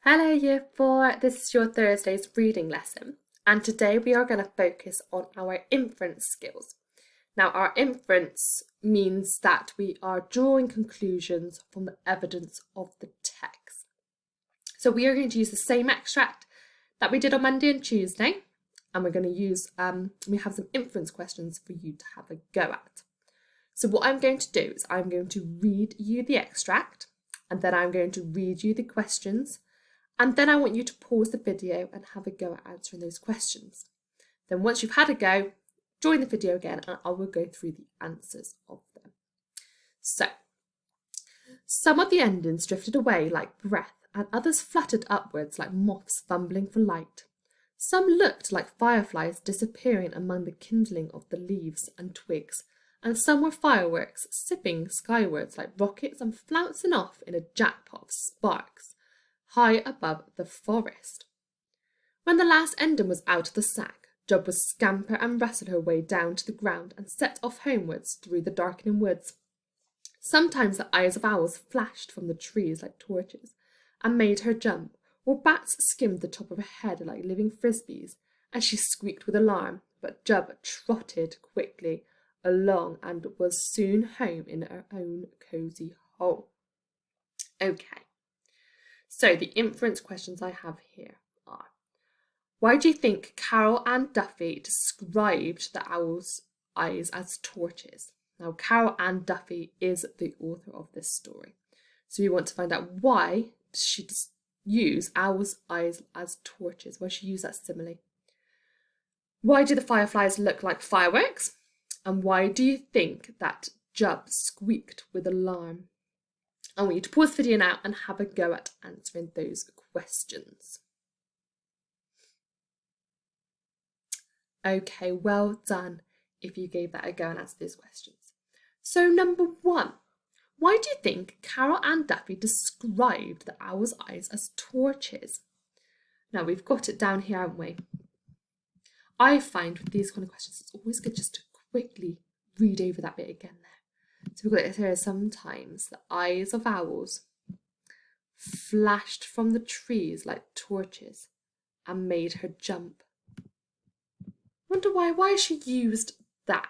Hello Year 4, this is your Thursday's reading lesson, and today we are going to focus on our inference skills. Now, our inference means that we are drawing conclusions from the evidence of the text. So we are going to use the same extract that we did on Monday and Tuesday, and we're going to use, we have some inference questions for you to have a go at. So what I'm going to do is I'm going to read you the extract, and then I'm going to read you the questions. And then I want you to pause the video and have a go at answering those questions. Then once you've had a go, join the video again and I will go through the answers of them. So, some of the endings drifted away like breath and others fluttered upwards like moths fumbling for light. Some looked like fireflies disappearing among the kindling of the leaves and twigs, and some were fireworks sipping skywards like rockets and flouncing off in a jackpot of sparks high above the forest. When the last ending was out of the sack, Job would scamper and wrestle her way down to the ground and set off homewards through the darkening woods. Sometimes the eyes of owls flashed from the trees like torches and made her jump, or bats skimmed the top of her head like living frisbees, and she squeaked with alarm, but Job trotted quickly along and was soon home in her own cosy hole. Okay. So the inference questions I have here are, why do you think Carol Ann Duffy described the owl's eyes as torches? Now, Carol Ann Duffy is the author of this story. So we want to find out why she use owl's eyes as torches, why she used that simile. Why do the fireflies look like fireworks? And why do you think that Job squeaked with alarm? I want you to pause the video now and have a go at answering those questions. Okay, well done if you gave that a go and answered those questions. So number 1, why do you think Carol Ann Duffy described the owl's eyes as torches? Now we've got it down here, haven't we? I find with these kind of questions, it's always good just to quickly read over that bit again there. So we've got it here, sometimes the eyes of owls flashed from the trees like torches and made her jump. Wonder why she used that.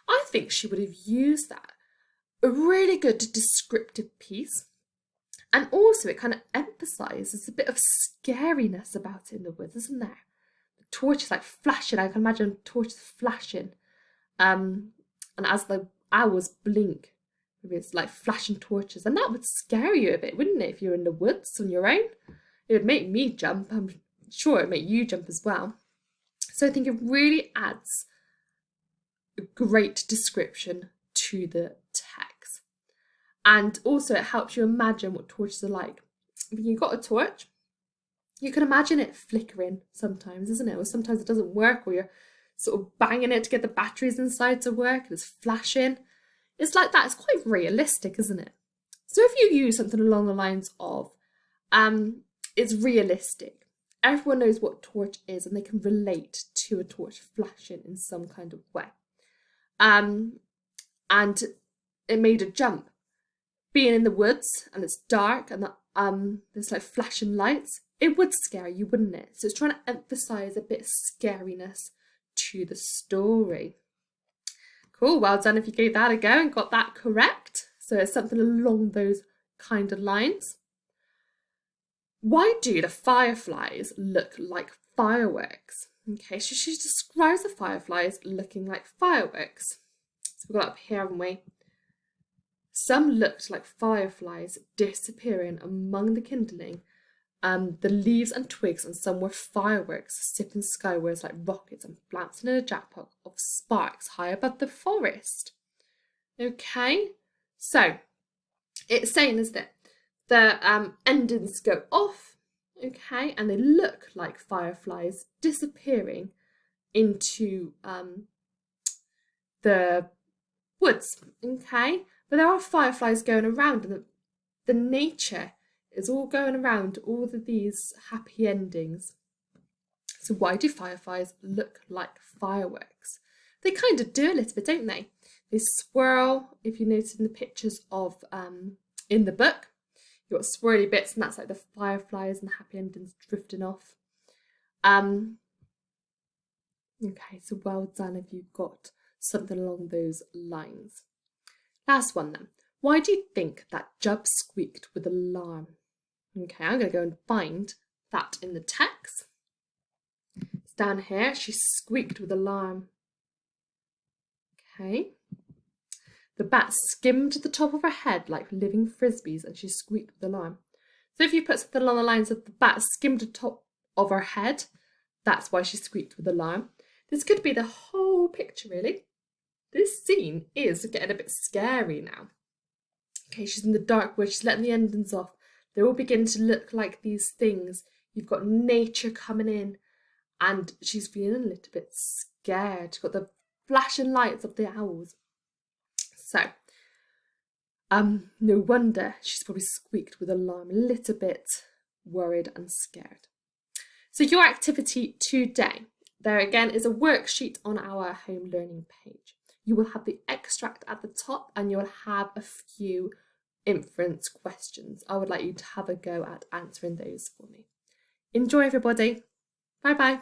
I think she would have used that. A really good descriptive piece. And also it kind of emphasises a bit of scariness about it in the woods, isn't there? The torches like flashing, I can imagine torches flashing. And as the owls blink, maybe it's like flashing torches, and that would scare you a bit, wouldn't it, if you're in the woods on your own? It would make me jump. I'm sure it would make you jump as well. So I think it really adds a great description to the text, and also it helps you imagine what torches are like. If you've got a torch, you can imagine it flickering sometimes, isn't it? Or sometimes it doesn't work, or you're sort of banging it to get the batteries inside to work and it's flashing. It's like that. It's quite realistic, isn't it? So if you use something along the lines of, it's realistic. Everyone knows what a torch is and they can relate to a torch flashing in some kind of way. And it made a jump. Being in the woods and it's dark and there's like flashing lights, it would scare you, wouldn't it? So it's trying to emphasise a bit of scariness to the story. Cool, well done if you gave that a go and got that correct. So it's something along those kind of lines. Why do the fireflies look like fireworks? Okay, so she describes the fireflies looking like fireworks. So we've got it up here, haven't we? Some looked like fireflies disappearing among the kindling, the leaves and twigs, and some were fireworks sipping skywards like rockets and flouncing in a jackpot of sparks high above the forest. Okay, so it's saying is that the endings go off, okay, and they look like fireflies disappearing into the woods, okay, but there are fireflies going around, and the nature is all going around all of these happy endings. So why do fireflies look like fireworks? They kind of do a little bit, don't they? They swirl, if you notice in the pictures of in the book, You've got swirly bits, and that's like the fireflies and the happy endings drifting off. Okay, so well done if you've got something along those lines. Last one then. Why do you think that Jub squeaked with alarm? Okay, I'm going to go and find that in the text. It's down here. She squeaked with alarm. Okay. The bat skimmed the top of her head like living frisbees, and she squeaked with alarm. So if you put something along the lines of the bat skimmed the top of her head, that's why she squeaked with alarm. This could be the whole picture, really. This scene is getting a bit scary now. Okay, she's in the dark where she's letting the endings off. They all begin to look like these things. You've got nature coming in, and she's feeling a little bit scared. She's got the flashing lights of the owls. So, no wonder she's probably squeaked with alarm, a little bit worried and scared. So your activity today, there again is a worksheet on our home learning page. You will have the extract at the top, and you'll have a few inference questions. I would like you to have a go at answering those for me. Enjoy, everybody. Bye bye.